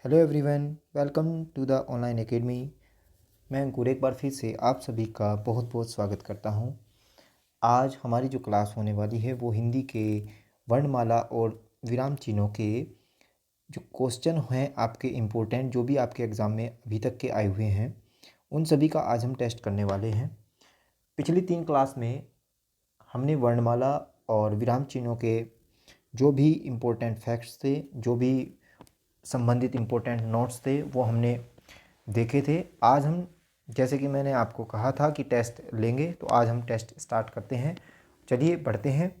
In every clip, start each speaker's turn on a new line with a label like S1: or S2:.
S1: Hello everyone, welcome to the online academy. मैं अंकुर एक बार फिर से आप सभी का बहुत बहुत स्वागत करता हूं। आज हमारी जो क्लास होने वाली है वो हिंदी के वर्णमाला और विराम चिन्हों के जो क्वेश्चन हैं आपके इम्पोर्टेंट, जो भी आपके एग्ज़ाम में अभी तक के आए हुए हैं, उन सभी का आज हम टेस्ट करने वाले हैं। पिछली 3 क्लास में हमने वर्णमाला और विराम चिन्हों के जो भी इम्पोर्टेंट फैक्ट्स थे, जो भी संबंधित इम्पोर्टेंट नोट्स थे, वो हमने देखे थे। आज हम, जैसे कि मैंने आपको कहा था कि टेस्ट लेंगे, तो आज हम टेस्ट स्टार्ट करते हैं। चलिए बढ़ते हैं।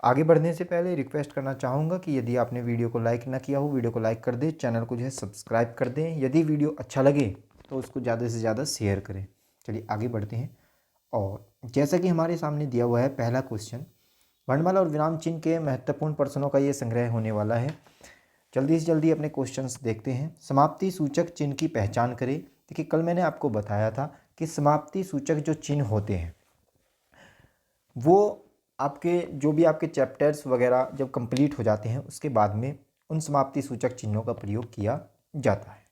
S1: आगे बढ़ने से पहले रिक्वेस्ट करना चाहूँगा कि यदि आपने वीडियो को लाइक ना किया हो, वीडियो को लाइक कर दें, चैनल को जो है सब्सक्राइब कर दें। यदि वीडियो अच्छा लगे तो उसको ज़्यादा से ज़्यादा शेयर करें। चलिए आगे बढ़ते हैं। और जैसा कि हमारे सामने दिया हुआ है पहला क्वेश्चन, वर्णमाला और विराम चिन्ह के महत्वपूर्ण प्रश्नों का ये संग्रह होने वाला है। जल्दी से जल्दी अपने क्वेश्चंस देखते हैं। समाप्ति सूचक चिन्ह की पहचान करें। देखिए, कल मैंने आपको बताया था कि समाप्ति सूचक जो चिन्ह होते हैं वो आपके जो भी आपके चैप्टर्स वगैरह जब कंप्लीट हो जाते हैं उसके बाद में उन समाप्ति सूचक चिन्हों का प्रयोग किया जाता है।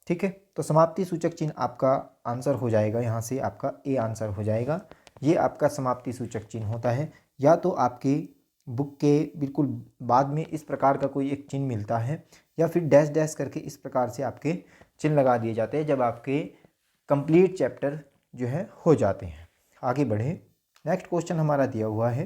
S1: ठीक है, तो समाप्ति सूचक चिन्ह आपका आंसर हो जाएगा, यहाँ से आपका ए आंसर हो जाएगा। ये आपका समाप्ति सूचक चिन्ह होता है। या तो आपकी बुक के बिल्कुल बाद में इस प्रकार का कोई एक चिन्ह मिलता है, या फिर डैश डैश करके इस प्रकार से आपके चिन्ह लगा दिए जाते हैं जब आपके कंप्लीट चैप्टर जो है हो जाते हैं। आगे बढ़े। नेक्स्ट क्वेश्चन हमारा दिया हुआ है,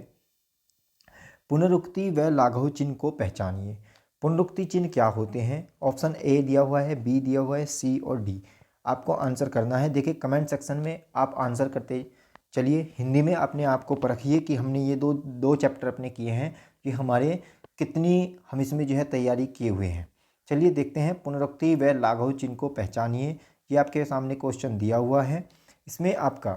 S1: पुनरुक्ति व लाघव चिन्ह को पहचानिए। पुनरुक्ति चिन्ह क्या होते हैं? ऑप्शन ए दिया हुआ है, बी दिया हुआ है, सी और डी। आपको आंसर करना है। देखिए, कमेंट सेक्शन में आप आंसर करते चलिए। हिंदी में अपने आप को परखिए कि हमने ये दो चैप्टर अपने किए हैं कि हमारे कितनी हम इसमें जो है तैयारी किए हुए हैं। चलिए देखते हैं। पुनरुक्ति व लाघव चिन्ह को पहचानिए, ये आपके सामने क्वेश्चन दिया हुआ है। इसमें आपका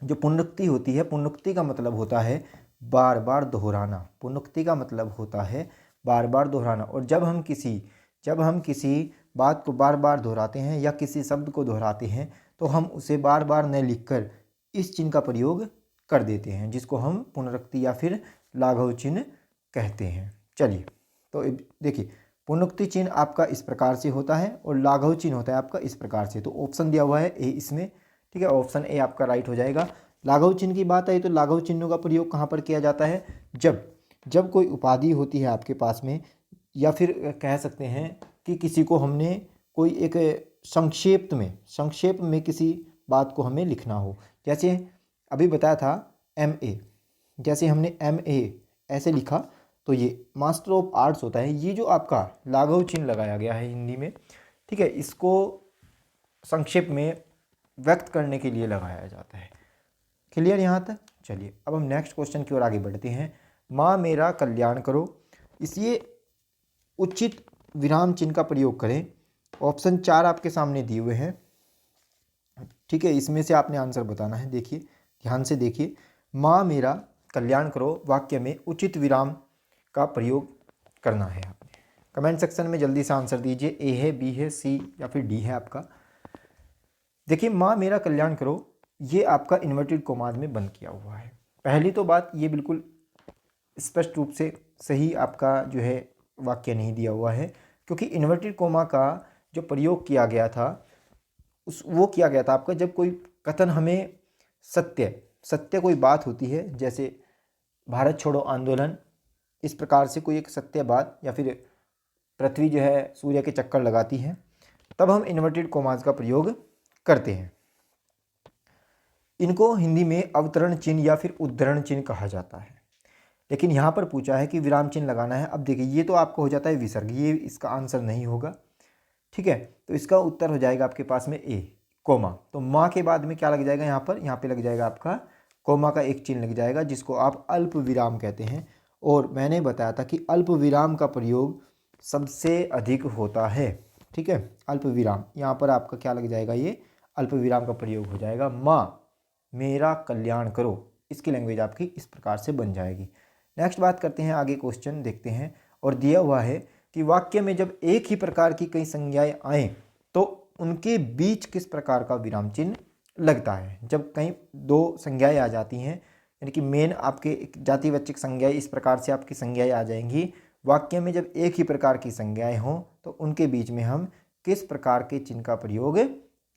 S1: जो पुनरुक्ति होती है, पुनरुक्ति का मतलब होता है बार बार दोहराना। पुनरुक्ति का मतलब होता है बार बार दोहराना। और जब हम किसी बात को बार बार दोहराते हैं या किसी शब्द को दोहराते हैं तो हम उसे बार बार न लिखकर इस चिन्ह का प्रयोग कर देते हैं, जिसको हम पुनरुक्ति या फिर लाघव चिन्ह कहते हैं। चलिए, तो देखिए, पुनरुक्ति चिन्ह आपका इस प्रकार से होता है और लाघव चिन्ह होता है आपका इस प्रकार से। तो ऑप्शन दिया हुआ है ए इसमें। ठीक है, ऑप्शन ए आपका राइट हो जाएगा। लाघव चिन्ह की बात आई तो लाघव चिन्हों का प्रयोग कहाँ पर किया जाता है? जब कोई उपाधि होती है आपके पास में, या फिर कह सकते हैं कि किसी को हमने कोई एक संक्षेप में किसी बात को हमें लिखना हो। जैसे अभी बताया था MA, जैसे हमने MA ऐसे लिखा तो ये मास्टर ऑफ आर्ट्स होता है। ये जो आपका लाघव चिन्ह लगाया गया है हिंदी में, ठीक है, इसको संक्षेप में व्यक्त करने के लिए लगाया जाता है। क्लियर यहाँ तक? चलिए अब हम नेक्स्ट क्वेश्चन की ओर आगे बढ़ते हैं। माँ मेरा कल्याण करो, इसलिए उचित विराम चिन्ह का प्रयोग करें। ऑप्शन 4 आपके सामने दिए हुए हैं। ठीक है, इसमें से आपने आंसर बताना है। देखिए, ध्यान से देखिए। माँ मेरा कल्याण करो वाक्य में उचित विराम का प्रयोग करना है आपने। कमेंट सेक्शन में जल्दी से आंसर दीजिए। ए है, बी है, सी या फिर डी है आपका। देखिए, माँ मेरा कल्याण करो, ये आपका इन्वर्टेड कोमाज में बंद किया हुआ है। पहली तो बात, ये बिल्कुल स्पष्ट रूप से सही आपका जो है वाक्य नहीं दिया हुआ है, क्योंकि इन्वर्टेड कोमा का जो प्रयोग किया गया था वो किया गया था आपका जब कोई कथन हमें सत्य कोई बात होती है, जैसे भारत छोड़ो आंदोलन, इस प्रकार से कोई एक सत्य बात, या फिर पृथ्वी जो है सूर्य के चक्कर लगाती है, तब हम इन्वर्टेड कोमाज का प्रयोग करते हैं। इनको हिंदी में अवतरण चिन्ह या फिर उद्धरण चिन्ह कहा जाता है। लेकिन यहाँ पर पूछा है कि विराम चिन्ह लगाना है। अब देखिए, ये तो आपको हो जाता है विसर्ग, ये इसका आंसर नहीं होगा। ठीक है, तो इसका उत्तर हो जाएगा आपके पास में ए, कोमा। तो माँ के बाद में क्या लग जाएगा? यहाँ पे लग जाएगा आपका कोमा का एक चिन्ह लग जाएगा, जिसको आप अल्प विराम कहते हैं। और मैंने बताया था कि अल्प विराम का प्रयोग सबसे अधिक होता है। ठीक है, अल्प विराम, यहाँ पर आपका क्या लग जाएगा? ये अल्प विराम का प्रयोग हो जाएगा। माँ मेरा कल्याण करो, इसकी लैंग्वेज आपकी इस प्रकार से बन जाएगी। नेक्स्ट बात करते हैं, आगे क्वेश्चन देखते हैं। और दिया हुआ है कि वाक्य में जब एक ही प्रकार की कई संज्ञाएं आए तो उनके बीच किस प्रकार का विराम चिन्ह लगता है। जब कहीं दो संज्ञाएं आ जाती हैं, यानी कि मेन आपके जातिवाचक संज्ञाएं, इस प्रकार से आपकी संज्ञाएं आ जाएंगी, वाक्य में जब एक ही प्रकार की संज्ञाएं हों तो उनके बीच में हम किस प्रकार के चिन्ह का प्रयोग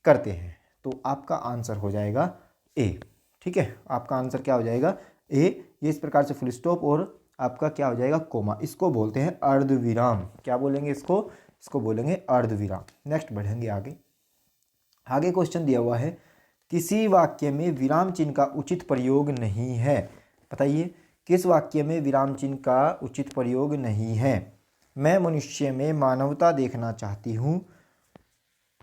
S1: करते हैं? तो आपका आंसर हो जाएगा ए। ठीक है, आपका आंसर क्या हो जाएगा? ए। ये इस प्रकार से फुल स्टॉप और आपका क्या हो जाएगा? कोमा। इसको बोलते हैं अर्धविराम। क्या बोलेंगे इसको? इसको बोलेंगे अर्धविराम। नेक्स्ट बढ़ेंगे आगे। आगे क्वेश्चन दिया हुआ है, किसी वाक्य में विराम चिन्ह का उचित प्रयोग नहीं है। बताइए, किस वाक्य में विराम चिन्ह का उचित प्रयोग नहीं है? मैं मनुष्य में मानवता देखना चाहती हूँ,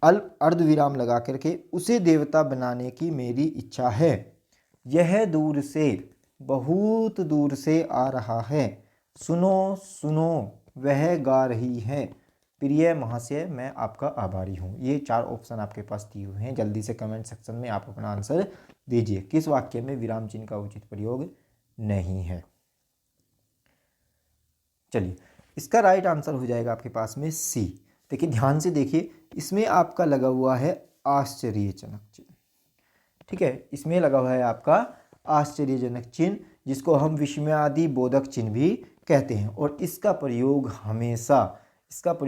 S1: अल्प अर्धविराम लगा करके उसे देवता बनाने की मेरी इच्छा है। यह दूर से, बहुत दूर से आ रहा है। सुनो सुनो, वह गा रही है। प्रिय महाशय, मैं आपका आभारी हूँ। ये 4 ऑप्शन आपके पास दिए हुए हैं। जल्दी से कमेंट सेक्शन में आप अपना आंसर दीजिए। किस वाक्य में विराम चिन्ह का उचित प्रयोग नहीं है? चलिए, इसका राइट आंसर हो जाएगा आपके पास में सी। देखिए, ध्यान से देखिए, इसमें आपका लगा हुआ है आश्चर्यजनक चिन्ह। ठीक है, इसमें लगा हुआ है आपका आश्चर्यजनक चिन्ह, जिसको हम विस्मयादि बोधक चिन्ह भी कहते हैं। और इसका प्रयोग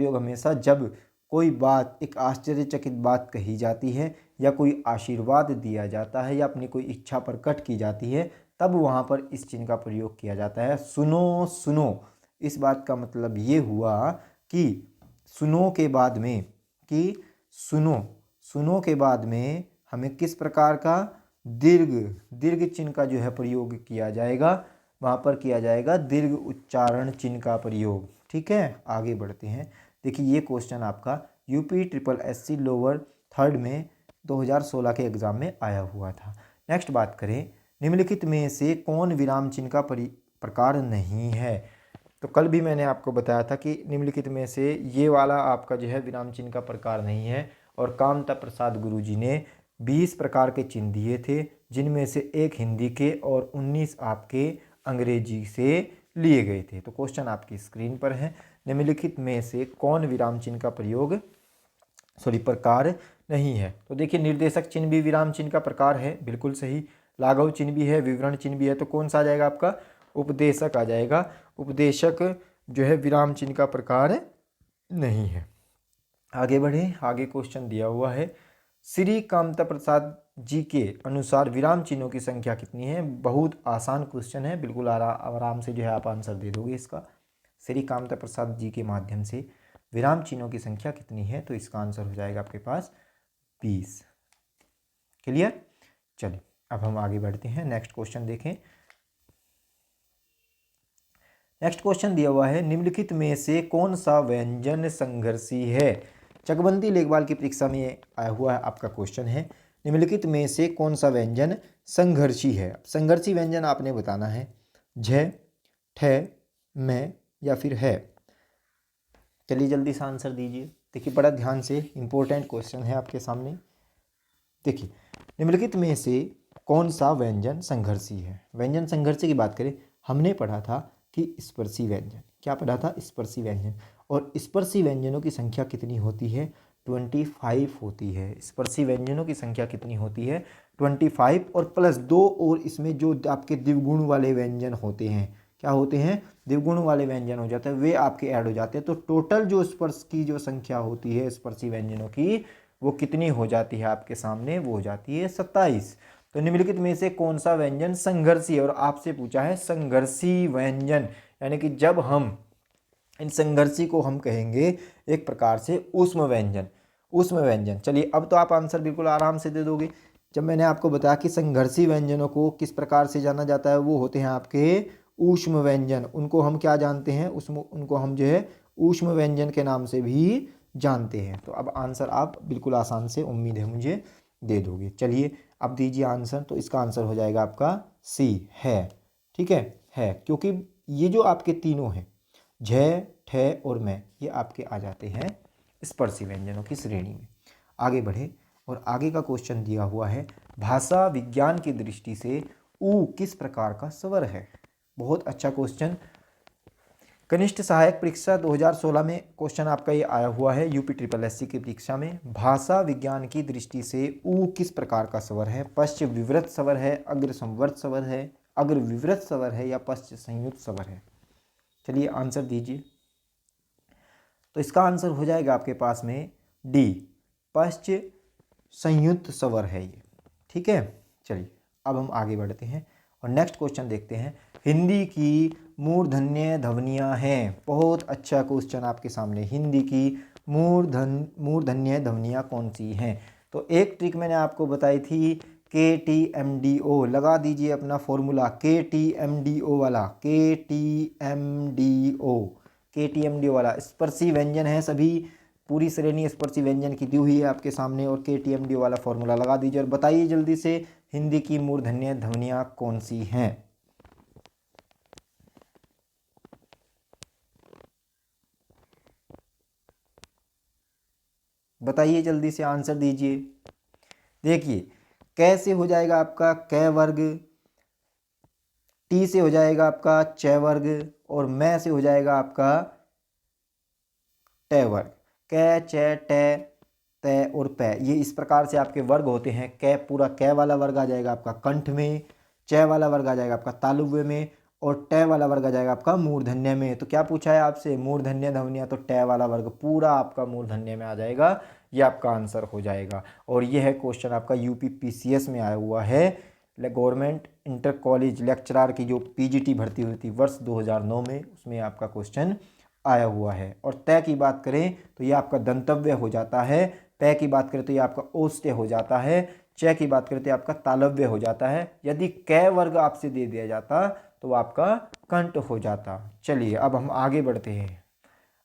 S1: हमेशा जब कोई बात, एक आश्चर्यचकित बात कही जाती है या कोई आशीर्वाद दिया जाता है या अपनी कोई इच्छा प्रकट की जाती है, तब वहाँ पर इस चिन्ह का प्रयोग किया जाता है। सुनो सुनो, इस बात का मतलब ये हुआ कि सुनो के बाद में, सुनो के बाद में हमें किस प्रकार का दीर्घ चिन्ह का जो है प्रयोग किया जाएगा? वहाँ पर किया जाएगा दीर्घ उच्चारण चिन्ह का प्रयोग। ठीक है, आगे बढ़ते हैं। देखिए, ये क्वेश्चन आपका यूपी SSSC लोअर 3rd में 2016 के एग्जाम में आया हुआ था। नेक्स्ट बात करें, निम्नलिखित में से कौन विराम चिन्ह का प्रकार नहीं है? तो कल भी मैंने आपको बताया था कि निम्नलिखित में से ये वाला आपका जो है विराम चिन्ह का प्रकार नहीं है। और कामता प्रसाद गुरुजी ने 20 प्रकार के चिन्ह दिए थे, जिनमें से 1 हिंदी के और 19 आपके अंग्रेजी से लिए गए थे। तो क्वेश्चन आपकी स्क्रीन पर है, निम्नलिखित में से कौन विराम चिन्ह का प्रकार नहीं है? तो देखिए, निर्देशक चिन्ह भी विराम चिन्ह का प्रकार है, बिल्कुल सही। लाघव चिन्ह भी है, विवरण चिन्ह भी है। तो कौन सा आ जाएगा आपका? उपदेशक आ जाएगा। उपदेशक जो है विराम चिन्ह का प्रकार नहीं है। आगे बढ़े, आगे क्वेश्चन दिया हुआ है, श्री कामता प्रसाद जी के अनुसार विराम चिन्हों की संख्या कितनी है? बहुत आसान क्वेश्चन है, बिल्कुल आराम से जो है आप आंसर दे दोगे इसका। श्री कामता प्रसाद जी के माध्यम से विराम चिन्हों की संख्या कितनी है? तो इसका आंसर हो जाएगा आपके पास 20। क्लियर? चलिए, अब हम आगे बढ़ते हैं। नेक्स्ट क्वेश्चन देखें। नेक्स्ट क्वेश्चन दिया हुआ है, निम्नलिखित में से कौन सा व्यंजन संघर्षी है? चकबंदी लेखपाल की परीक्षा में आया हुआ आपका क्वेश्चन है, निम्नलिखित में से कौन सा व्यंजन संघर्षी है? संघर्षी व्यंजन आपने बताना है, झ, ठ, मैं या फिर है। चलिए जल्दी से आंसर दीजिए। देखिए, बड़ा ध्यान से, इंपॉर्टेंट क्वेश्चन है आपके सामने। देखिए, निम्नलिखित में से कौन सा व्यंजन संघर्षी है? व्यंजन संघर्षी की बात करें, हमने पढ़ा था कि स्पर्शी व्यंजन। क्या पढ़ा था? स्पर्शी व्यंजन। और स्पर्शी व्यंजनों की संख्या कितनी होती है? 25 होती है। स्पर्शी व्यंजनों की संख्या कितनी होती है? 25 और प्लस 2 और इसमें जो आपके द्विगुण वाले व्यंजन होते हैं, क्या होते हैं? द्विगुण वाले व्यंजन हो जाते हैं, वे आपके ऐड हो जाते हैं। तो टोटल जो स्पर्श की जो संख्या होती है स्पर्शी व्यंजनों की, वो कितनी हो जाती है आपके सामने? वो हो जाती है 27। तो निम्नलिखित में से कौन सा व्यंजन संघर्षी है? और आपसे पूछा है संघर्षी व्यंजन, यानी कि जब हम इन संघर्षी को हम कहेंगे एक प्रकार से ऊष्म व्यंजन। चलिए, अब तो आप आंसर बिल्कुल आराम से दे दोगे। जब मैंने आपको बताया कि संघर्षी व्यंजनों को किस प्रकार से जाना जाता है, वो होते हैं आपके ऊष्म व्यंजन। उनको हम क्या जानते हैं? उनको हम जो है ऊष्म व्यंजन के नाम से भी जानते हैं। तो अब आंसर आप बिल्कुल आसान से, उम्मीद है मुझे, दे दोगे। चलिए, अब दीजिए आंसर। तो इसका आंसर हो जाएगा आपका सी, है। ठीक है, क्योंकि ये जो आपके तीनों हैं, झ, ठ और मैं, ये आपके आ जाते हैं स्पर्शी व्यंजनों की श्रेणी में। आगे बढ़े, और आगे का क्वेश्चन दिया हुआ है, भाषा विज्ञान की दृष्टि से ऊ किस प्रकार का स्वर है? बहुत अच्छा क्वेश्चन, कनिष्ठ सहायक परीक्षा 2016 में क्वेश्चन आपका ये आया हुआ है, यूपी SSSC की परीक्षा में। भाषा विज्ञान की दृष्टि से ऊ किस प्रकार का स्वर है? पश्च विवृत स्वर है, अग्र संवर्त स्वर है, अग्र विवृत स्वर है या पश्च संयुक्त स्वर है? चलिए आंसर दीजिए। तो इसका आंसर हो जाएगा आपके पास में डी, पश्च संयुक्त स्वर है ये। ठीक है, चलिए अब हम आगे बढ़ते हैं और नेक्स्ट क्वेश्चन देखते हैं। हिंदी की मूर्धन्य ध्वनियाँ हैं। बहुत अच्छा क्वेश्चन आपके सामने। हिंदी की मूर्धन्य ध्वनियाँ कौन सी हैं? तो एक ट्रिक मैंने आपको बताई थी, KTMDO। लगा दीजिए अपना फॉर्मूला, KTMDO वाला, KTMDO वाला। स्पर्शी व्यंजन है सभी, पूरी श्रेणी स्पर्शी व्यंजन की दी हुई है आपके सामने, और KTMDO वाला फॉर्मूला लगा दीजिए और बताइए जल्दी से हिंदी की मूर्धन्य ध्वनियाँ कौन सी हैं? बताइए जल्दी से, आंसर दीजिए। देखिए कैसे हो जाएगा आपका कै वर्ग, टी से हो जाएगा आपका च वर्ग, और मैं से हो जाएगा आपका ट वर्ग। कै च ट त और पै, ये इस प्रकार से आपके वर्ग होते हैं। कै पूरा कै वाला वर्ग आ जाएगा आपका कंठ में, च वाला वर्ग आ जाएगा आपका तालुव्य में, और ट वाला वर्ग आ जाएगा आपका मूर्धन्य में। तो क्या पूछा है आपसे? मूर्धन्य ध्वनियाँ, तो ट वाला वर्ग पूरा आपका मूर्धन्य में आ जाएगा। ये आपका आंसर हो जाएगा। और ये है क्वेश्चन आपका UPPCS में आया हुआ है, गवर्नमेंट इंटर कॉलेज लेक्चरर की जो PGT भर्ती हुई थी वर्ष 2009 में, उसमें आपका क्वेश्चन आया हुआ है। और तय की बात करें तो ये आपका दंतव्य हो जाता है, पै की बात करें तो ये आपका ओष्ठ्य हो जाता है, च की बात करें तो आपका तालव्य हो जाता है। यदि कै वर्ग आपसे दे दिया जाता तो आपका कंठ हो जाता। चलिए अब हम आगे बढ़ते हैं।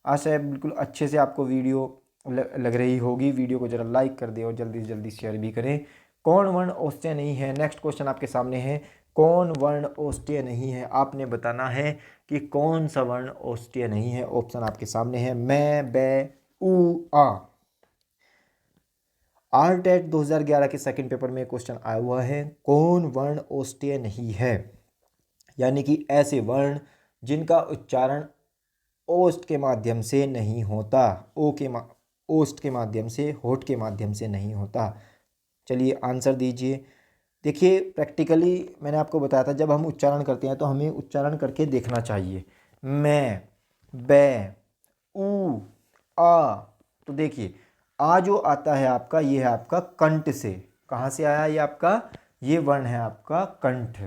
S1: आशा है बिल्कुल अच्छे से आपको वीडियो लग रही होगी। वीडियो को जरा लाइक कर दें और जल्दी से जल्दी शेयर भी करें। कौन वर्ण ओष्ठ्य नहीं है? नेक्स्ट क्वेश्चन आपके सामने है, कौन वर्ण ओष्ठ्य नहीं है? आपने बताना है कि कौन सा वर्ण ओष्ठ्य नहीं है। ऑप्शन आपके सामने है, मैं, बै, उ, आ। RTET 2011 के सेकंड पेपर में क्वेश्चन आया हुआ है, कौन वर्ण ओष्ठ्य नहीं है? यानी कि ऐसे वर्ण जिनका उच्चारण ओष्ठ के माध्यम से नहीं होता, ओष्ठ के माध्यम से, होठ के माध्यम से नहीं होता। चलिए आंसर दीजिए। देखिए प्रैक्टिकली मैंने आपको बताया था, जब हम उच्चारण करते हैं तो हमें उच्चारण करके देखना चाहिए। मैं, बै, उ, आ। तो देखिए आ जो आता है आपका, ये है आपका कंठ से। कहाँ से आया ये आपका? ये वर्ण है आपका कंठ।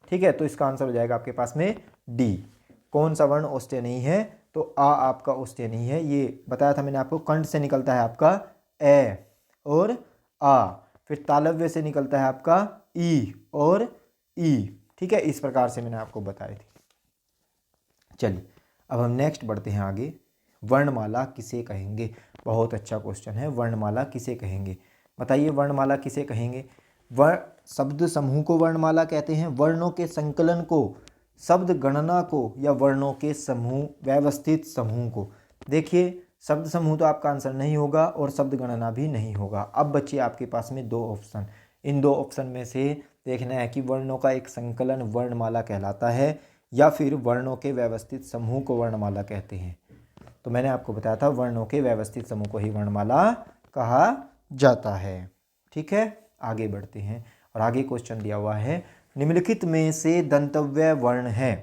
S1: ठीक है, तो इसका आंसर हो जाएगा आपके पास में डी। कौन सा वर्ण ओष्ठ्य नहीं है? तो आ आपका ओष्ठ्य नहीं है। ये बताया था मैंने आपको, कंठ से निकलता है आपका ए और आ, फिर तालव्य से निकलता है आपका ई और ई। ठीक है, इस प्रकार से मैंने आपको बताई थी। चलिए अब हम नेक्स्ट बढ़ते हैं आगे। वर्णमाला किसे कहेंगे? बहुत अच्छा क्वेश्चन है, वर्णमाला किसे कहेंगे? बताइए वर्णमाला किसे कहेंगे? वर्ण शब्द समूह को वर्णमाला कहते हैं, वर्णों के संकलन को, शब्द गणना को, या वर्णों के समूह, व्यवस्थित समूह को? देखिए शब्द समूह तो आपका आंसर नहीं होगा और शब्द गणना भी नहीं होगा। अब बच्चे आपके पास में दो ऑप्शन, इन दो ऑप्शन में से देखना है कि वर्णों का एक संकलन वर्णमाला कहलाता है या फिर वर्णों के व्यवस्थित समूह को वर्णमाला कहते हैं। तो मैंने आपको बताया था वर्णों के व्यवस्थित समूह को ही वर्णमाला कहा जाता है। ठीक है, आगे बढ़ते हैं और आगे क्वेश्चन दिया हुआ है, निम्नलिखित में से दंतव्य वर्ण है।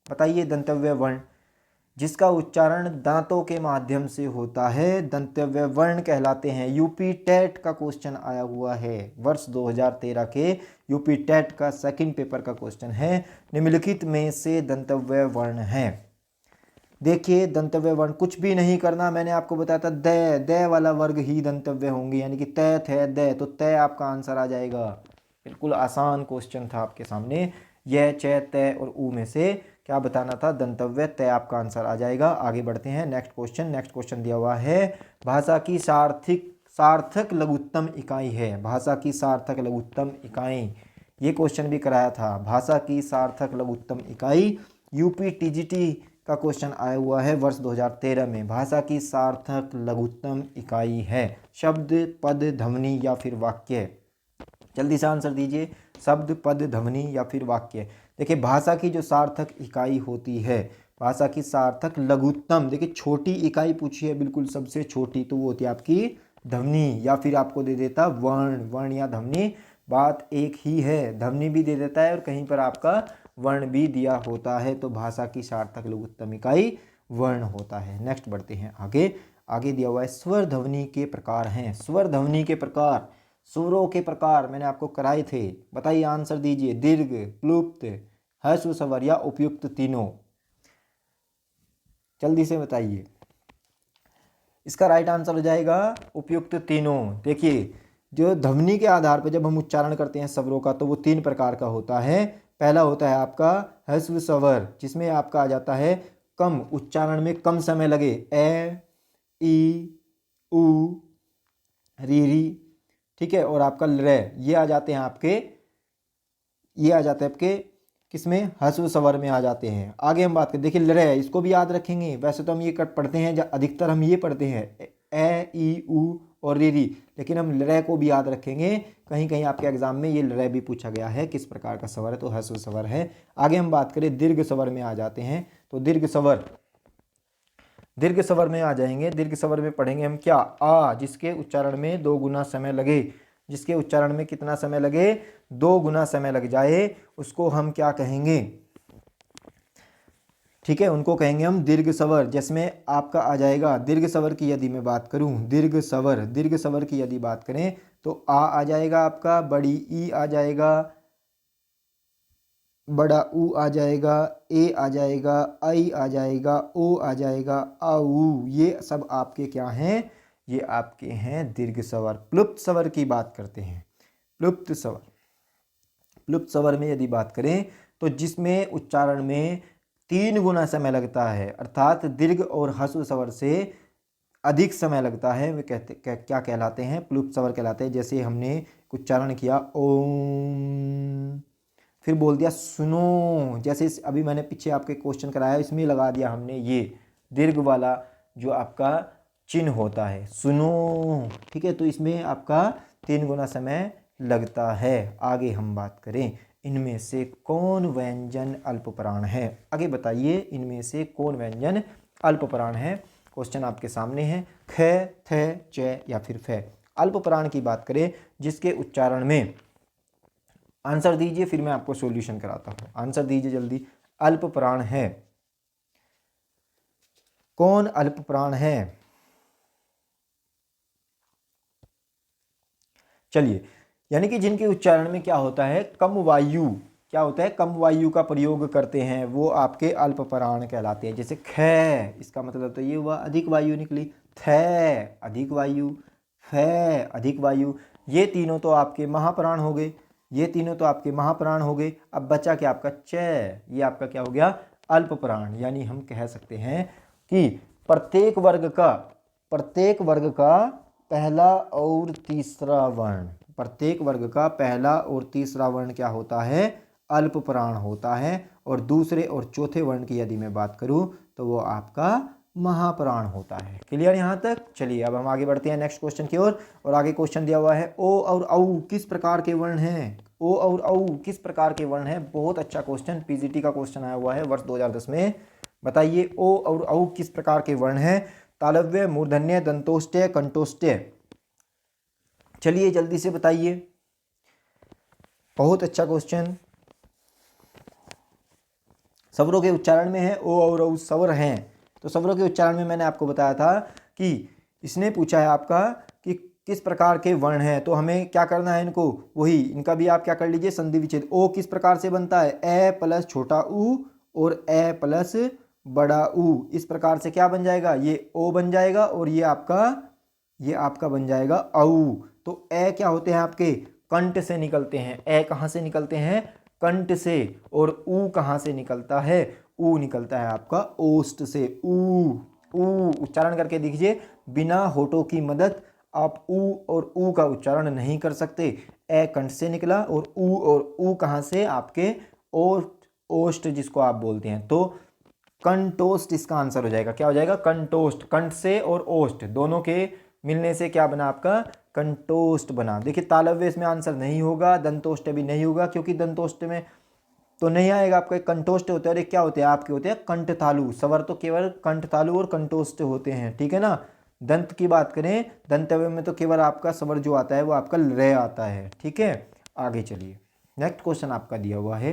S1: बताइए दंतव्य वर्ण जिसका उच्चारण दांतों के माध्यम से होता है, दंतव्य वर्ण कहलाते हैं। यूपी टेट का क्वेश्चन आया हुआ है, वर्ष 2013 के यूपी टेट का सेकंड पेपर का क्वेश्चन है, निम्नलिखित में से दंतव्य वर्ण है। देखिए दंतव्य वर्ण कुछ भी नहीं करना, मैंने आपको बताया था द वाला वर्ग ही दंतव्य होंगे, यानी कि त थ द, तो त आपका आंसर आ जाएगा। बिल्कुल आसान क्वेश्चन था आपके सामने। यह च त और उ में से क्या बताना था? दंतव्य, त आपका आंसर आ जाएगा। आगे बढ़ते हैं नेक्स्ट क्वेश्चन। नेक्स्ट क्वेश्चन दिया हुआ है, भाषा की सार्थक लघुत्तम इकाई है। भाषा की सार्थक लघुत्तम इकाई, ये क्वेश्चन भी कराया था। भाषा की सार्थक लघुत्तम इकाई यूपी टीजीटी का क्वेश्चन आया हुआ है वर्ष 2013 में। भाषा की सार्थक लघुत्तम इकाई है शब्द, पद, ध्वनि या फिर वाक्य? जल्दी से आंसर दीजिए, शब्द, पद, ध्वनि या फिर वाक्य? देखिए भाषा की जो सार्थक इकाई होती है, भाषा की सार्थक लघुत्तम, देखिए छोटी इकाई पूछी है बिल्कुल सबसे छोटी, तो वो होती है आपकी ध्वनि, या फिर आपको दे देता वर्ण, वर्ण या ध्वनि, बात एक ही है। ध्वनि भी दे देता है और कहीं पर आपका वर्ण भी दिया होता है, तो भाषा की सार्थक लघुत्तम इकाई वर्ण होता है। नेक्स्ट बढ़ते हैं आगे। आगे दिया हुआ है स्वर ध्वनि के प्रकार हैं। स्वर ध्वनि के प्रकार, स्वरों के प्रकार मैंने आपको कराए थे, बताइए, आंसर दीजिए। दीर्घ, प्लुप्त, ह्रस्व स्वर या उपयुक्त तीनों, जल्दी से बताइए। इसका राइट आंसर हो जाएगा उपयुक्त तीनों। देखिए, जो ध्वनि के आधार पर जब हम उच्चारण करते हैं स्वरों का, तो वो 3 प्रकार का होता है। पहला होता है आपका ह्रस्व स्वर, जिसमें आपका आ जाता है कम उच्चारण में कम समय लगे, ए, ई, उ, री, ठीक है, और आपका ल, ये आ जाते हैं आपके, ये आ जाते हैं आपके किसमें, ह्रस्व स्वर में आ जाते हैं। आगे हम बात करें, देखिए ल, इसको भी याद रखेंगे। वैसे तो हम ये पढ़ते हैं, अधिकतर हम ये पढ़ते हैं ए, ई, उ और री, लेकिन हम ल को भी याद रखेंगे। कहीं कहीं आपके एग्जाम में ये ल भी पूछा गया है, किस प्रकार का स्वर है, तो ह्रस्व स्वर है। आगे हम बात करें दीर्घ स्वर में आ जाते हैं, तो दीर्घ स्वर, दीर्घ स्वर में आ जाएंगे। दीर्घ स्वर में पढ़ेंगे हम क्या, आ, जिसके उच्चारण में 2 गुना समय लगे, जिसके उच्चारण में कितना समय लगे, 2 गुना समय लग जाए, उसको हम क्या कहेंगे, ठीक है, उनको कहेंगे हम दीर्घ स्वर। जिसमें आपका आ जाएगा दीर्घ स्वर की यदि मैं बात करूं, दीर्घ स्वर की यदि बात करें, तो आ जाएगा आपका, बड़ी ई आ जाएगा, बड़ा ऊ आ जाएगा, ए आ जाएगा, आई आ जाएगा, ओ आ जाएगा, आऊ, ये सब आपके क्या हैं, ये आपके हैं दीर्घ स्वर। प्लुप्त स्वर की बात करते हैं। प्लुप्त स्वर, प्लुप्त स्वर में यदि बात करें, तो जिसमें उच्चारण में 3 गुना समय लगता है, अर्थात दीर्घ और ह्रस्व स्वर से अधिक समय लगता है, वे क्या कहलाते हैं, प्लुप्त स्वर कहलाते हैं। जैसे हमने उच्चारण किया ओम, फिर बोल दिया सुनो, जैसे अभी मैंने पीछे आपके क्वेश्चन कराया, इसमें लगा दिया हमने ये दीर्घ वाला जो आपका चिन्ह होता है, सुनो, ठीक है, तो इसमें आपका 3 गुना समय लगता है। आगे हम बात करें, इनमें से कौन व्यंजन अल्पप्राण है, आगे बताइए, इनमें से कौन व्यंजन अल्पप्राण है। क्वेश्चन आपके सामने है, ख, थ, च या फिर फ। अल्पप्राण की बात करें, जिसके उच्चारण में, आंसर दीजिए, फिर मैं आपको सॉल्यूशन कराता हूं, आंसर दीजिए जल्दी। अल्पप्राण है, कौन अल्पप्राण है, चलिए, यानी कि जिनके उच्चारण में क्या होता है, कम वायु, क्या होता है, कम वायु का प्रयोग करते हैं, वो आपके अल्पप्राण कहलाते हैं। जैसे ख, इसका मतलब तो ये हुआ अधिक वायु निकली, थ अधिक वायु, फ अधिक वायु, ये तीनों तो आपके महाप्राण हो गए, ये तीनों तो आपके महाप्राण हो गए। अब बचा क्या आपका च, ये आपका क्या हो गया, अल्पप्राण। यानी हम कह सकते हैं कि प्रत्येक वर्ग का पहला और तीसरा वर्ण, प्रत्येक वर्ग का पहला और तीसरा वर्ण क्या होता है, अल्पप्राण होता है। और दूसरे और चौथे वर्ण की यदि मैं बात करूं, तो वो आपका महाप्राण होता है। क्लियर यहाँ तक। चलिए अब हम आगे बढ़ते हैं नेक्स्ट क्वेश्चन की ओर। और आगे क्वेश्चन दिया हुआ है, ओ और औ किस प्रकार के वर्ण हैं, ओ और औ किस प्रकार के वर्ण हैं। बहुत अच्छा क्वेश्चन, पीजीटी का क्वेश्चन आया हुआ है वर्ष 2010 में। बताइए ओ और औ किस प्रकार के वर्ण हैं, तालव्य, मूर्धन्य, दंतोष्टय, कंठोष्टय। चलिए जल्दी से बताइए, बहुत अच्छा क्वेश्चन। स्वरों के उच्चारण में है ओ और औ स्वर हैं, तो स्वरों के उच्चारण में मैंने आपको बताया था कि इसने पूछा है आपका कि किस प्रकार के वर्ण हैं, तो हमें क्या करना है इनको, वही इनका भी आप क्या कर लीजिए, संधि विच्छेद। ओ किस प्रकार से बनता है, ए प्लस छोटा ऊ और ए प्लस बड़ा ऊ, इस प्रकार से क्या बन जाएगा, ये ओ बन जाएगा और ये आपका बन जाएगा औ। तो ए क्या होते हैं आपके, कंठ से निकलते हैं। ए कहाँ से निकलते हैं, कंठ से। और ऊ कहाँ से निकलता है, ऊ निकलता है आपका ओष्ठ से। ऊ उच्चारण करके देखिए, बिना होठों की मदद आप ऊ और ऊ का उच्चारण नहीं कर सकते। ए कंठ से निकला और ऊ कहाँ से, आपके ओष्ठ जिसको आप बोलते हैं, तो कंठोष्ठ इसका आंसर हो जाएगा। क्या हो जाएगा, कंठोष्ठ। कंठ से और ओष्ठ दोनों के मिलने से क्या बना आपका, कंठोष्ठ बना। देखिए तालव्य इसमें आंसर नहीं होगा, दंतोष्ठ भी नहीं होगा, क्योंकि दंतोष्ठ में तो नहीं आएगा आपका। एक कंठोष्ठ होते हैं और एक क्या होते हैं आपके, होते हैं कंठतालु। स्वर तो केवल कंठतालु और कंठोष्ठ होते हैं, ठीक है ना। दंत की बात करें, दंतव्य में तो केवल आपका स्वर जो आता है वो आपका र आता है, ठीक है। आगे चलिए, नेक्स्ट क्वेश्चन आपका दिया हुआ है,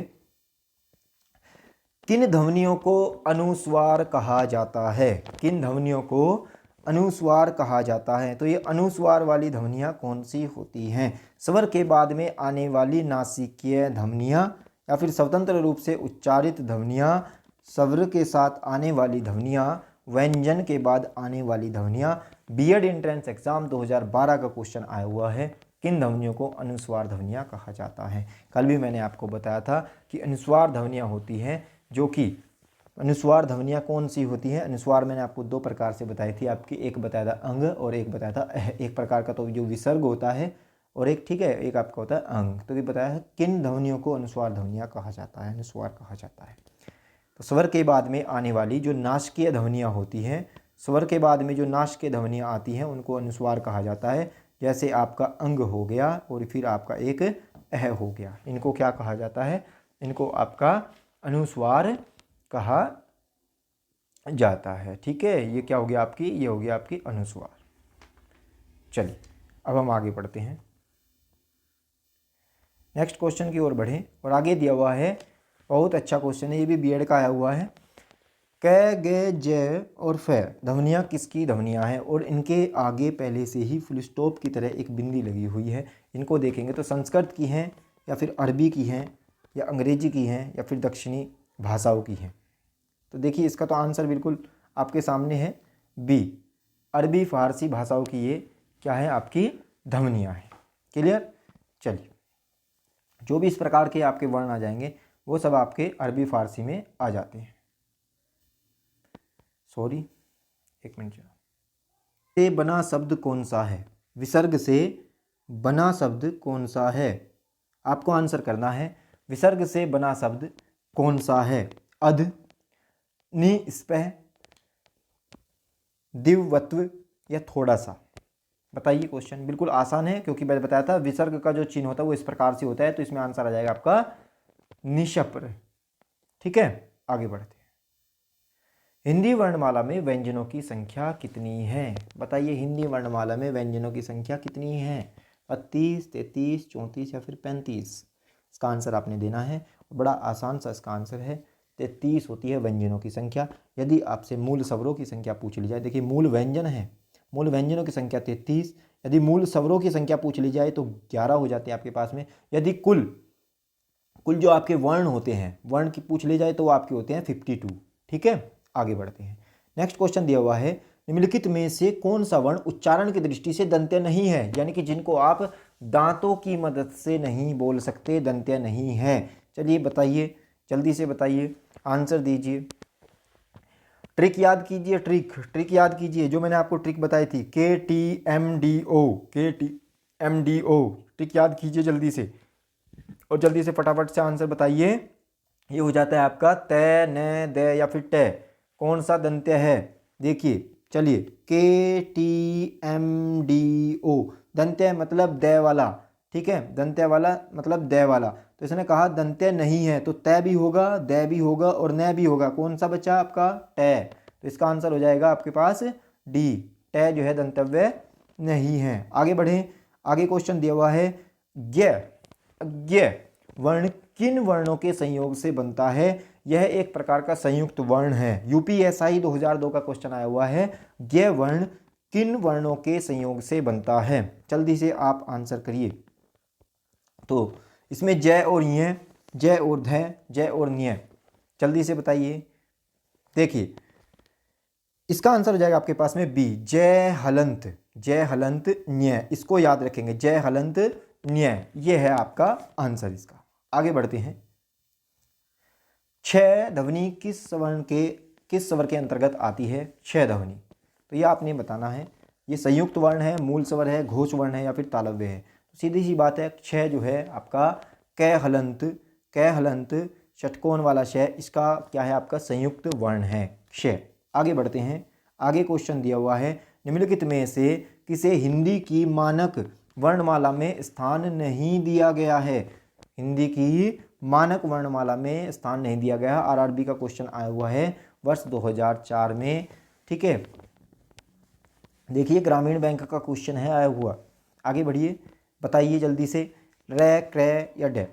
S1: किन ध्वनियों को अनुस्वार कहा जाता है? किन ध्वनियों को अनुस्वार कहा जाता है? तो ये अनुस्वार वाली ध्वनियाँ कौन सी होती हैं? स्वर के बाद में आने वाली नासिकीय ध्वनियाँ या फिर स्वतंत्र रूप से उच्चारित ध्वनियाँ, स्वर के साथ आने वाली ध्वनियाँ, व्यंजन के बाद आने वाली ध्वनियाँ। बीएड एंट्रेंस एग्जाम 2012 का क्वेश्चन आया हुआ है, किन ध्वनियों को अनुस्वार ध्वनियाँ कहा जाता है? कल भी मैंने आपको बताया था कि अनुस्वार ध्वनियाँ होती हैं, जो कि अनुस्वार ध्वनियाँ कौन सी होती हैं? अनुस्वार मैंने आपको दो प्रकार से बताई थी आपकी, एक बताया था अंग और एक बताया था अह। एक प्रकार का तो जो विसर्ग होता है और एक, ठीक है, एक आपका होता है अंग। तो ये बताया है किन ध्वनियों को अनुस्वार ध्वनियाँ कहा जाता है, अनुस्वार कहा जाता है। तो स्वर के बाद में आने वाली जो नासिकीय ध्वनियाँ होती हैं, स्वर के बाद में जो नासिकीय ध्वनियाँ आती हैं उनको अनुस्वार कहा जाता है। जैसे आपका अंग हो गया और फिर आपका एक अह हो गया, इनको क्या कहा जाता है? इनको आपका अनुस्वार कहा जाता है। ठीक है, ये क्या हो गया आपकी? ये हो गया आपकी अनुस्वार। चलिए अब हम आगे बढ़ते हैं, नेक्स्ट क्वेश्चन की ओर बढ़ें। और आगे दिया हुआ है, बहुत अच्छा क्वेश्चन है, ये भी बीएड का आया हुआ है। क, ग, ज और फ ध्वनियाँ किसकी ध्वनियाँ हैं? और इनके आगे पहले से ही फुल स्टॉप की तरह एक बिंदी लगी हुई है। इनको देखेंगे तो संस्कृत की हैं या फिर अरबी की हैं या अंग्रेजी की हैं या फिर दक्षिणी भाषाओं की हैं। तो देखिए इसका तो आंसर बिल्कुल आपके सामने है, बी, अरबी फारसी भाषाओं की ये क्या है? आपकी ध्वनियाँ हैं। क्लियर? चलिए, जो भी इस प्रकार के आपके वर्ण आ जाएंगे वो सब आपके अरबी फारसी में आ जाते हैं। सॉरी, एक मिनट। से बना शब्द कौन सा है? विसर्ग से बना शब्द कौन सा है? आपको आंसर करना है, विसर्ग से बना शब्द कौन सा है? अध, निस्पृह, दिव्यत्व या थोड़ा सा? बताइए। क्वेश्चन बिल्कुल आसान है, क्योंकि मैंने बताया था विसर्ग का जो चिन्ह होता है वो इस प्रकार से होता है, तो इसमें आंसर आ जाएगा आपका निशप्र। ठीक है, आगे बढ़ते हैं। हिंदी वर्णमाला में व्यंजनों की संख्या कितनी है? बताइए, हिंदी वर्णमाला में व्यंजनों की संख्या कितनी है? 32, 33, 34 या फिर 35? इसका आंसर आपने देना है, बड़ा आसान सा इसका आंसर है, 33 होती है व्यंजनों की संख्या। यदि आपसे मूल स्वरों की संख्या पूछ ली जाए, देखिए मूल व्यंजन है, मूल व्यंजनों की संख्या 33, यदि मूल स्वरों की संख्या पूछ ली जाए तो 11 हो जाते हैं आपके पास में। यदि कुल जो आपके वर्ण होते हैं, वर्ण की पूछ ली जाए तो वो आपके होते हैं 52। ठीक है, आगे बढ़ते हैं। नेक्स्ट क्वेश्चन दिया हुआ है, निम्नलिखित में से कौन सा वर्ण उच्चारण की दृष्टि से दंत्य नहीं है? यानी कि जिनको आप दांतों की मदद से नहीं बोल सकते, दंत्य नहीं है। चलिए बताइए, जल्दी से बताइए, आंसर दीजिए। ट्रिक याद कीजिए, ट्रिक याद कीजिए, जो मैंने आपको ट्रिक बताई थी, KTMDO, KTMDO, ट्रिक याद कीजिए जल्दी से, और जल्दी से फटाफट से आंसर बताइए। ये हो जाता है आपका तय, न, द या फिर ट, कौन सा दंत्य है? देखिए, चलिए, KTMDO, दंत्य मतलब द वाला। ठीक है, दंत्य वाला मतलब द वाला, तो इसने कहा दंत्य नहीं है, तो तय भी होगा, द भी होगा और न भी होगा। कौन सा बचा आपका? ट। तो इसका आंसर हो जाएगा आपके पास डी, ट जो है दंतव्य नहीं है। आगे बढ़ें, आगे क्वेश्चन दिया हुआ है, ज्ञ, ज्ञ वर्ण किन वर्णों के संयोग से बनता है? यह एक प्रकार का संयुक्त वर्ण है। यूपीएसआई 2002 का क्वेश्चन आया हुआ है, ज्ञ वर्ण किन वर्णों के संयोग से बनता है? जल्दी से आप आंसर करिए। तो इसमें जय और य, जय और ध, जय और न्य, जल्दी से बताइए। देखिए, इसका आंसर हो जाएगा आपके पास में बी, जय हलंत, जय हलंत न्य। इसको याद रखेंगे, जय हलंत न्य, ये है आपका आंसर इसका। आगे बढ़ते हैं। क्षय ध्वनि किस स्वर के अंतर्गत आती है? क्षय ध्वनि, तो ये आपने बताना है, ये संयुक्त वर्ण है, मूल स्वर है, घोष वर्ण है या फिर तालव्य है? तो सीधी सी बात है, क्षय जो है आपका क हलंत षटकोण वाला क्षय, इसका क्या है? आपका संयुक्त वर्ण है, क्षय। आगे बढ़ते हैं, आगे क्वेश्चन दिया हुआ है, निम्नलिखित में से किसे हिंदी की मानक वर्णमाला में स्थान नहीं दिया गया है? हिंदी की मानक वर्णमाला में स्थान नहीं दिया गया। आरआरबी का क्वेश्चन आया हुआ है वर्ष 2004 में। ठीक है, देखिए ग्रामीण बैंक का क्वेश्चन है आया हुआ। आगे बढ़िए, बताइए जल्दी से, र, क्र या ड?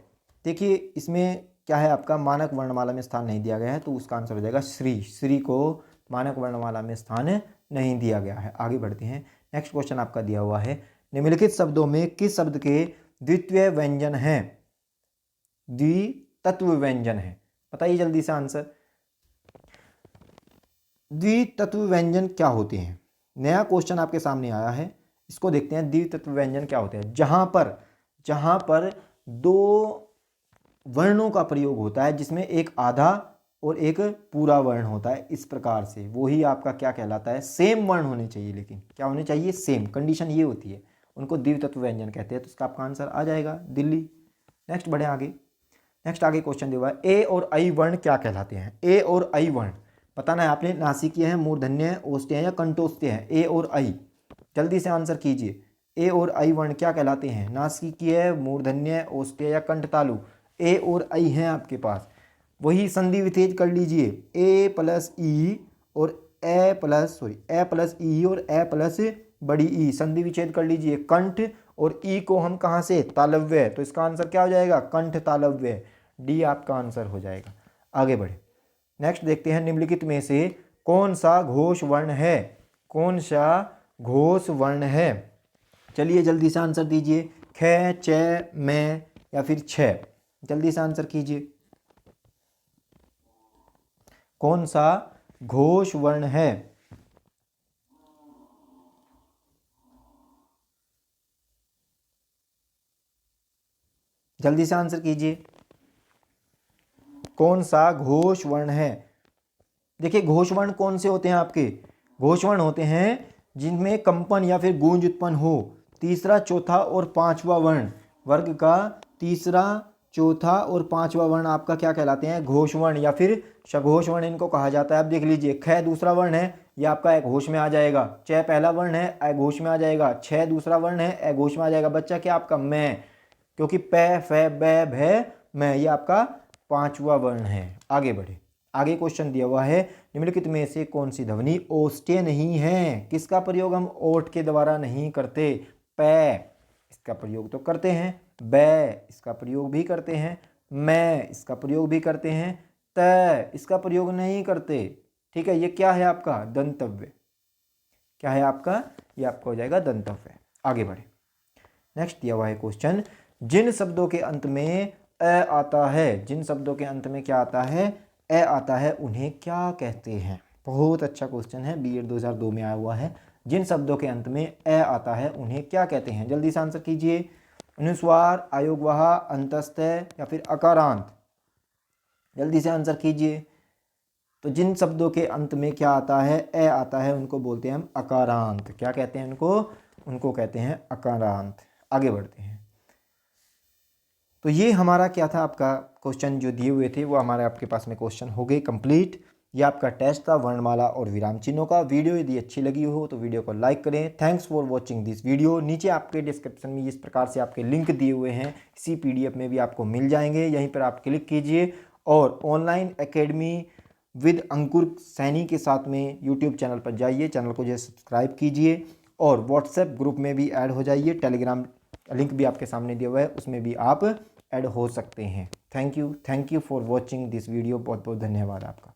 S1: देखिए इसमें क्या है आपका, मानक वर्णमाला में स्थान नहीं दिया गया है, तो उसका आंसर हो जाएगा श्री। श्री को मानक वर्णमाला में स्थान नहीं दिया गया है। आगे बढ़ते हैं। नेक्स्ट क्वेश्चन आपका दिया हुआ है, निम्नलिखित शब्दों में किस शब्द के द्वितीय व्यंजन है, द्वितत्व व्यंजन है? बताइए जल्दी से आंसर। द्वितत्व व्यंजन क्या होते हैं? नया क्वेश्चन आपके सामने आया है, इसको देखते हैं। द्वितत्व व्यंजन क्या होते हैं? जहां पर दो वर्णों का प्रयोग होता है, जिसमें एक आधा और एक पूरा वर्ण होता है, इस प्रकार से, वही आपका क्या कहलाता है? सेम वर्ण होने चाहिए, लेकिन क्या होने चाहिए? सेम। कंडीशन ये होती है, उनको द्वितत्व व्यंजन कहते हैं। तो इसका आपका आंसर आ जाएगा दिल्ली। नेक्स्ट बढ़े आगे। नेक्स्ट आगे क्वेश्चन दिया हुआ है, ए और आई वर्ण क्या कहलाते हैं? ए और आई वर्ण बताना है आपने, नासिकीय है, मूर्धन्य है, ओष्ठ्य है या कंठोष्ठ्य है? ए और आई, जल्दी से आंसर कीजिए। ए और आई वर्ण क्या कहलाते हैं? नासिकीय, मूर्धन्य, ओष्ठ्य या कंठतालु? ए और आई हैं आपके पास, वही संधि विच्छेद कर लीजिए। ए प्लस ई और ए प्लस ई और ए प्लस बड़ी ई, संधि विच्छेद कर लीजिए। कंठ और ई को हम कहाँ से? तालव्य। तो इसका आंसर क्या हो जाएगा? कंठ तालव्य। डी आपका आंसर हो जाएगा। आगे बढ़े। नेक्स्ट देखते हैं, निम्नलिखित में से कौन सा घोष वर्ण है? कौन सा घोष वर्ण है? चलिए जल्दी से आंसर दीजिए। ख, च, मैं या फिर छ? जल्दी से आंसर कीजिए। कौन सा घोष वर्ण है? जल्दी से आंसर कीजिए। कौन सा घोष वर्ण है? देखिए, घोष वर्ण कौन से होते हैं आपके? घोष वर्ण होते हैं जिनमें कंपन या फिर गूंज उत्पन्न हो। तीसरा, चौथा और पांचवा वर्ण, वर्ग का तीसरा, चौथा और पांचवा वर्ण आपका क्या कहलाते हैं? घोष वर्ण या फिर सघोष वर्ण इनको कहा जाता है। अब देख लीजिए, ख दूसरा वर्ण है, ये आपका अघोष में आ जाएगा। च पहला वर्ण है, अघोष में आ जाएगा। छ दूसरा वर्ण है, अघोष में आ जाएगा। बच्चा क्या आपका? मैं, क्योंकि प, फ, ब, भ, मैं, ये आपका पांचवा वर्ण है। आगे बढ़े। आगे क्वेश्चन दिया हुआ है, निम्नलिखित में से कौन सी ध्वनि ओष्ठ्य नहीं है? किसका प्रयोग हम ओठ के द्वारा नहीं करते? प, इसका प्रयोग तो करते हैं। ब, इसका प्रयोग भी करते हैं। मैं, इसका प्रयोग भी करते हैं। त, इसका प्रयोग नहीं करते। ठीक है, ये क्या है आपका? दंतव्य। क्या है आपका? ये आपका हो जाएगा दंतव्य। आगे बढ़े। नेक्स्ट दिया हुआ है क्वेश्चन, जिन शब्दों के अंत में अ आता है, जिन शब्दों के अंत में क्या आता है? अ आता है, उन्हें क्या कहते हैं? बहुत अच्छा क्वेश्चन है, बीएड 2002 में आया हुआ है। जिन शब्दों के अंत में अ आता है उन्हें क्या कहते हैं? जल्दी से आंसर कीजिए। अनुस्वार, आयोगवाह, अंतस्थ या फिर अकारांत? जल्दी से आंसर कीजिए। तो जिन शब्दों के अंत में क्या आता है? अ आता है, उनको बोलते हैं हम अकारांत। क्या कहते हैं उनको? उनको कहते हैं अकारांत। आगे बढ़ते हैं। तो ये हमारा क्या था, आपका क्वेश्चन जो दिए हुए थे वो हमारे आपके पास में क्वेश्चन हो गए कंप्लीट। ये आपका टेस्ट था वर्णमाला और विराम चिन्हों का। वीडियो यदि अच्छी लगी हो तो वीडियो को लाइक करें। Thanks for watching this video. नीचे आपके डिस्क्रिप्शन में इस प्रकार से आपके लिंक दिए हुए हैं, इसी PDF में भी आपको मिल जाएंगे, यहीं पर आप क्लिक कीजिए और ऑनलाइन एकेडमी विद अंकुर सैनी के साथ में यूट्यूब चैनल पर जाइए, चैनल को जो सब्सक्राइब कीजिए और व्हाट्सएप ग्रुप में भी ऐड हो जाइए। टेलीग्राम लिंक भी आपके सामने दिया हुआ है, उसमें भी आप ऐड हो सकते हैं। Thank you for watching this video. बहुत बहुत धन्यवाद आपका।